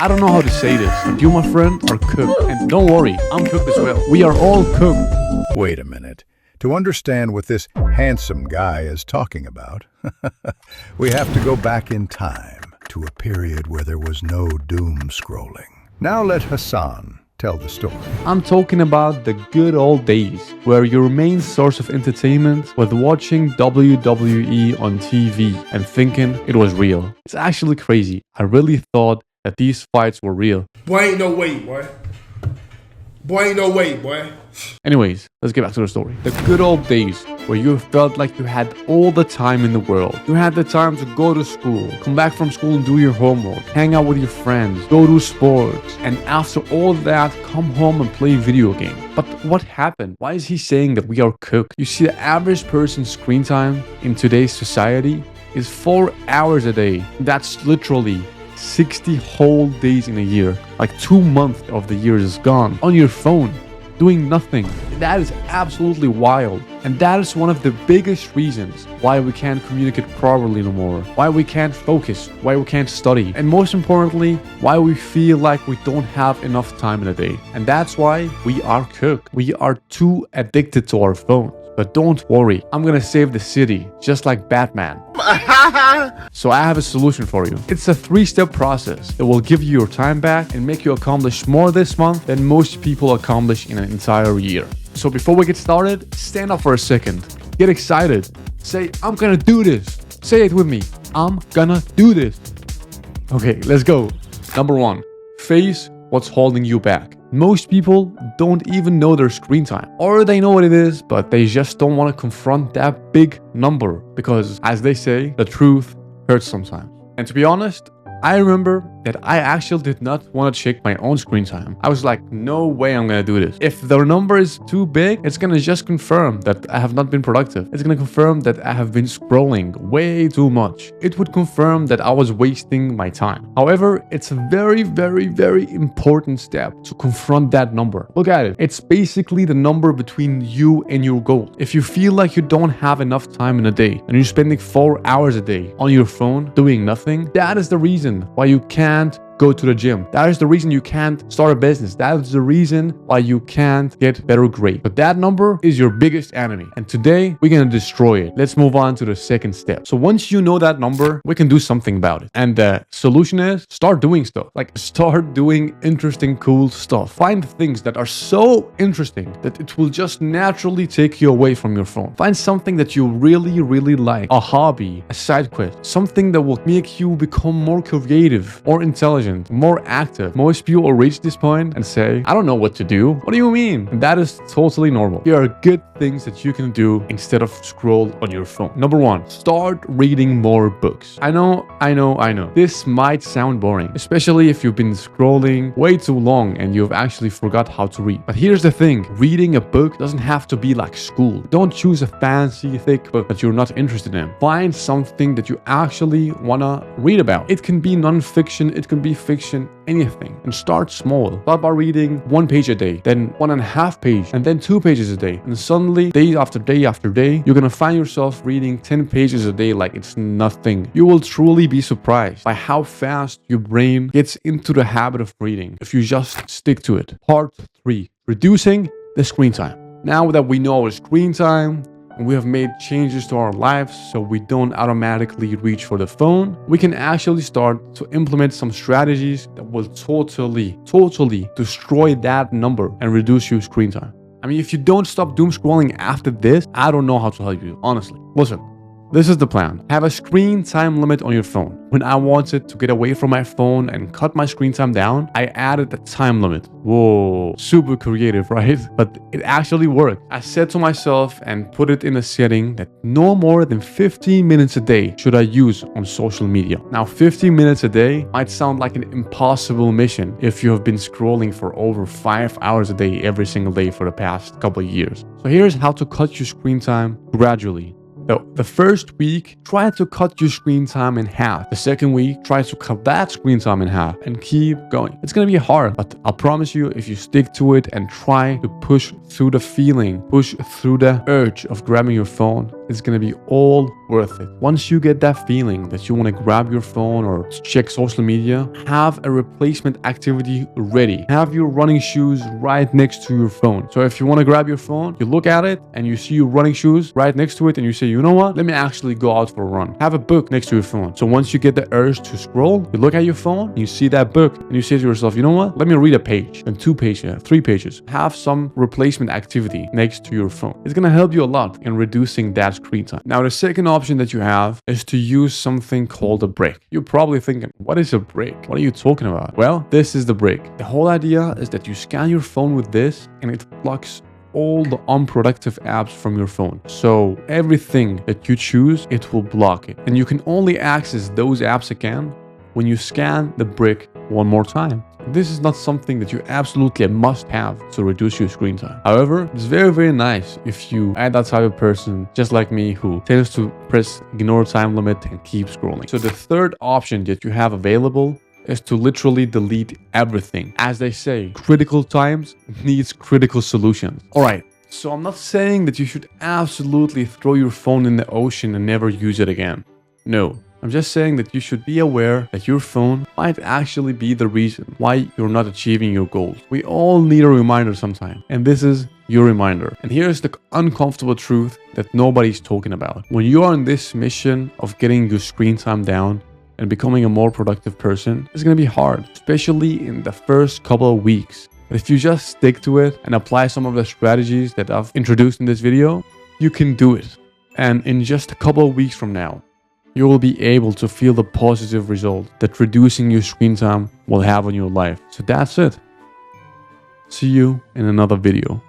I don't know how to say this, but you, my friend, are cooked. And don't worry, I'm cooked as well. We are all cooked. Wait a minute. To understand what this handsome guy is talking about, we have to go back in time to a period where there was no doom scrolling. Now let Hassan tell the story. I'm talking about the good old days where your main source of entertainment was watching WWE on TV and thinking it was real. It's actually crazy. I really thought that these fights were real. Boy, ain't no way, boy. Boy, ain't no way, boy. Anyways, let's get back to the story. The good old days where you felt like you had all the time in the world. You had the time to go to school, come back from school and do your homework, hang out with your friends, go to sports, and after all that, come home and play video games. But what happened? Why is he saying that we are cooked? You see, the average person's screen time in today's society is 4 hours a day. That's literally 60 whole days in a year. Like 2 months of the year is gone on your phone, doing nothing. That is absolutely wild. And that is one of the biggest reasons why we can't communicate properly no more, why we can't focus, why we can't study, and most importantly, why we feel like we don't have enough time in a day. And that's why we are cooked. We are too addicted to our phone. But don't worry, I'm gonna save the city, just like Batman. So I have a solution for you. It's a 3-step process that will give you your time back and make you accomplish more this month than most people accomplish in an entire year. So before we get started, stand up for a second. Get excited. Say, I'm gonna do this. Say it with me. I'm gonna do this. Okay, let's go. Number 1, face what's holding you back. Most people don't even know their screen time, or they know what it is, but they just don't want to confront that big number because, as they say, the truth hurts sometimes. And to be honest, I remember that I actually did not want to check my own screen time. I was like, no way I'm gonna do this. If the number is too big, it's gonna just confirm that I have not been productive. It's gonna confirm that I have been scrolling way too much. It would confirm that I was wasting my time. However, it's a very, very, very important step to confront that number. Look at it. It's basically the number between you and your goal. If you feel like you don't have enough time in a day and you're spending 4 hours a day on your phone doing nothing, that is the reason why you can't go to the gym. That is the reason you can't start a business. That is the reason why you can't get better grades. But that number is your biggest enemy. And today we're gonna destroy it. Let's move on to the second step. So once you know that number, we can do something about it. And the solution is start doing stuff. Like start doing interesting, cool stuff. Find things that are so interesting that it will just naturally take you away from your phone. Find something that you really, really like. A hobby, a side quest, something that will make you become more creative, more intelligent, more active. Most people reach this point and say, I don't know what to do. What do you mean? And that is totally normal. Here are good things that you can do instead of scroll on your phone. Number 1, start reading more books. I know. This might sound boring, especially if you've been scrolling way too long and you've actually forgot how to read. But here's the thing, reading a book doesn't have to be like school. Don't choose a fancy, thick book that you're not interested in. Find something that you actually wanna read about. It can be non-fiction, it can be fiction, anything. And start small. Start by reading 1 page a day, then 1.5 pages, and then 2 pages a day. And suddenly, day after day after day, you're gonna find yourself reading 10 pages a day like it's nothing. You will truly be surprised by how fast your brain gets into the habit of reading if you just stick to it. Part 3, reducing the screen time. Now that we know our screen time, and we have made changes to our lives so we don't automatically reach for the phone, we can actually start to implement some strategies that will totally destroy that number and reduce your screen time. I mean, if you don't stop doom scrolling after this, I don't know how to help you, honestly. Listen. This is the plan. Have a screen time limit on your phone. When I wanted to get away from my phone and cut my screen time down, I added a time limit. Whoa, super creative, right? But it actually worked. I said to myself and put it in a setting that no more than 15 minutes a day should I use on social media. Now, 15 minutes a day might sound like an impossible mission if you have been scrolling for over 5 hours a day every single day for the past couple of years. So here's how to cut your screen time gradually. So the first week, try to cut your screen time in half. The second week, try to cut that screen time in half and keep going. It's gonna be hard, but I promise you, if you stick to it and try to push through the feeling, push through the urge of grabbing your phone, it's gonna be all worth it. Once you get that feeling that you want to grab your phone or check social media, have a replacement activity ready. Have your running shoes right next to your phone. So if you want to grab your phone, you look at it and you see your running shoes right next to it and you say, you know what, let me actually go out for a run. Have a book next to your phone. So once you get the urge to scroll, you look at your phone, you see that book and you say to yourself, you know what, let me read a page, and 2 pages, 3 pages. Have some replacement activity next to your phone. It's gonna help you a lot in reducing that screen time. Now, the second option that you have is to use something called a break. You're probably thinking, what is a break? What are you talking about? Well, this is the break. The whole idea is that you scan your phone with this and it blocks all the unproductive apps from your phone. So everything that you choose, it will block it. And you can only access those apps again when you scan the brick one more time. This is not something that you absolutely must have to reduce your screen time. However, it's very, very nice if you are that type of person, just like me, who tends to press ignore time limit and keep scrolling. So the third option that you have available is to literally delete everything. As they say, critical times needs critical solutions. All right. So I'm not saying that you should absolutely throw your phone in the ocean and never use it again. No. I'm just saying that you should be aware that your phone might actually be the reason why you're not achieving your goals. We all need a reminder sometime, and this is your reminder. And here's the uncomfortable truth that nobody's talking about. When you are on this mission of getting your screen time down and becoming a more productive person, it's gonna be hard, especially in the first couple of weeks. But if you just stick to it and apply some of the strategies that I've introduced in this video, you can do it. And in just a couple of weeks from now, you will be able to feel the positive result that reducing your screen time will have on your life. So that's it. See you in another video.